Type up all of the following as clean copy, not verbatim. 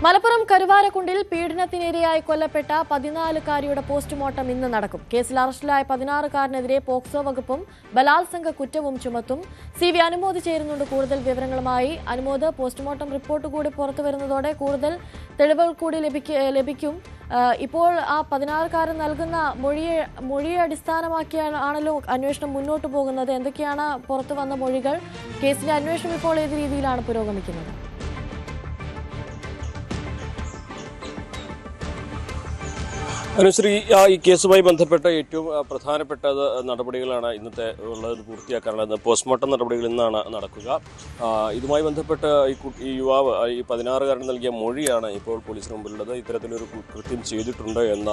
മലപ്പുറം കരുവാരക്കുണ്ടിൽ പീഡനത്തിനിരയായി കൊല്ലപ്പെട്ട 14-കാരിയുടെ പോസ്റ്റ്മോർട്ടം ഇന്ന് നടക്കും. കേസിൽ അറസ്റ്റിലായ 16-കാരനെതിരെ പോക്സോ വകുപ്പും ബലാത്സംഗ കുറ്റവും ചുമത്തും. CV അനുമോദ് ചേരുന്നുണ്ട് കൂടുതൽ വിവരങ്ങളുമായി. അനുമോദ്, പോസ്റ്റ്മോർട്ടം റിപ്പോർട്ട് കൂടി പുറത്തുവരുന്നതോടെ കൂടുതൽ തെളിവുകൾ കൂടി ലഭിക്കും. ഇപ്പോൾ ആ 16-കാരൻ നൽകുന്ന മൊഴിയെ അടിസ്ഥാനമാക്കിയാണല്ലോ അന്വേഷണം മുന്നോട്ട് പോകുന്നത്. എന്തൊക്കെയാണ് പുറത്തു വന്ന മൊഴികൾ? കേസിന്റെ അന്വേഷണം ഇപ്പോൾ ഏത് രീതിയിലാണ് പുരോഗമിക്കുന്നത്? അനുശ്രീ, ഈ കേസുമായി ബന്ധപ്പെട്ട ഏറ്റവും പ്രധാനപ്പെട്ട നടപടികളാണ് ഇന്നത്തെ ഉള്ളത് പൂർത്തിയാക്കാനുള്ളത്. പോസ്റ്റ്മോർട്ടം നടപടികൾ ഇന്നാണ് നടക്കുക. ഇതുമായി ബന്ധപ്പെട്ട് ഈ യുവാവ്, ഈ 16-കാരൻ നൽകിയ മൊഴിയാണ് ഇപ്പോൾ പോലീസിന് മുമ്പിലുള്ളത്. ഇത്തരത്തിലൊരു കൃത്യം ചെയ്തിട്ടുണ്ട് എന്ന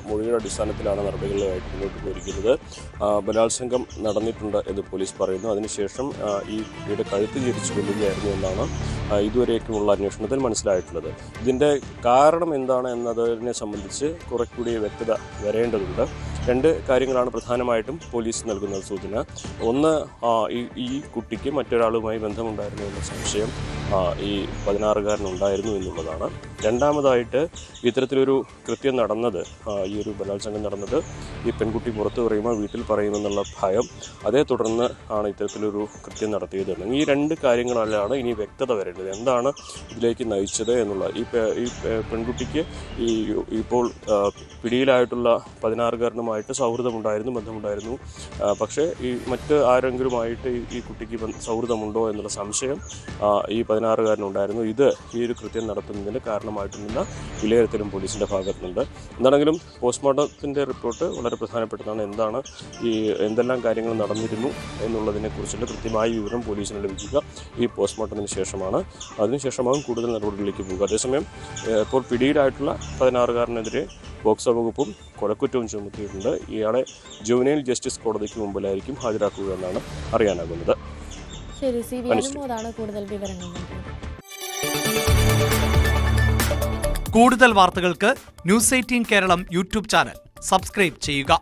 മൊഴിയുടെ അടിസ്ഥാനത്തിലാണ് നടപടികളുമായിട്ട് മുന്നോട്ട് പോയിരിക്കുന്നത്. ബലാത്സംഗം നടന്നിട്ടുണ്ട് എന്ന് പോലീസ് പറയുന്നു. അതിനുശേഷം ഈ കുട്ടിയുടെ കഴുത്ത് ഞെരിച്ചു കൊല്ലുകയായിരുന്നു എന്നാണ് ഇതുവരേക്കുമുള്ള അന്വേഷണത്തിൽ മനസ്സിലായിട്ടുള്ളത്. ഇതിൻ്റെ കാരണം എന്താണ് എന്നതിനെ സംബന്ധിച്ച് കുറച്ചുകൂടി വ്യക്തത വരേണ്ടതുണ്ട്. രണ്ട് കാര്യങ്ങളാണ് പ്രധാനമായിട്ടും പോലീസ് നൽകുന്ന സൂചന. ഒന്ന്, ഈ കുട്ടിക്ക് മറ്റൊരാളുമായി ബന്ധമുണ്ടായിരുന്നു എന്ന സംശയം ഈ 16-കാരനുണ്ടായിരുന്നു എന്നുള്ളതാണ്. രണ്ടാമതായിട്ട്, ഇത്തരത്തിലൊരു കൃത്യം നടന്നത്, ഈ ഒരു ബലാത്സംഗം നടന്നത് ഈ പെൺകുട്ടി പുറത്തു പറയുമ്പോൾ വീട്ടിൽ പറയുമെന്നുള്ള ഭയം, അതേ തുടർന്ന് ആണ് ഇത്തരത്തിലൊരു കൃത്യം നടത്തിയതെന്ന്. ഈ രണ്ട് കാര്യങ്ങളിലാണ് ഇനി വ്യക്തത വരേണ്ടത്. എന്താണ് ഇതിലേക്ക് നയിച്ചത് എന്നുള്ളത്. ഈ പെൺകുട്ടിക്ക് ഇപ്പോൾ പിടിയിലായിട്ടുള്ള 16-കാരനുമായിട്ട് ബന്ധമുണ്ടായിരുന്നു. പക്ഷേ ഈ മറ്റ് ആരെങ്കിലുമായിട്ട് ഈ കുട്ടിക്ക് സൗഹൃദമുണ്ടോ എന്നുള്ള സംശയം ഈ 16-കാരനുണ്ടായിരുന്നു. ഇത് ഈ ഒരു കൃത്യം നടത്തുന്നതിന് കാരണമായിട്ടുള്ള വിലയിരുത്തലും പോലീസിൻ്റെ ഭാഗത്തുനിന്നുണ്ട്. എന്താണെങ്കിലും പോസ്റ്റ്മോർട്ടത്തിൻ്റെ റിപ്പോർട്ട് വളരെ പ്രധാനപ്പെട്ടതാണ്. എന്തെല്ലാം കാര്യങ്ങൾ നടന്നിരുന്നു എന്നുള്ളതിനെക്കുറിച്ചുള്ള കൃത്യമായ വിവരം പോലീസിന് ലഭിക്കുക ഈ പോസ്റ്റ്മോർട്ടത്തിന് ശേഷമാണ്. അതിനുശേഷമാകും കൂടുതൽ നടപടികളിലേക്ക് പോകുക. അതേസമയം ഇപ്പോൾ പിടിയിലായിട്ടുള്ള 16-കാരനെതിരെ പോക്സോ വകുപ്പും കൊലക്കുറ്റവും ചുമത്തിയിട്ടുണ്ട്. ഇയാളെ ജുവനൈൽ ജസ്റ്റിസ് കോടതിക്ക് മുമ്പിലായിരിക്കും ഹാജരാക്കുക എന്നാണ് അറിയാനാകുന്നത്. ശരി, CV അനുമോദാണ് കൂടുതൽ വിവരങ്ങൾ നൽകുന്നത്. കൂടുതൽ വാർത്തകൾക്ക് News 18 Keralam YouTube channel subscribe ചെയ്യുക.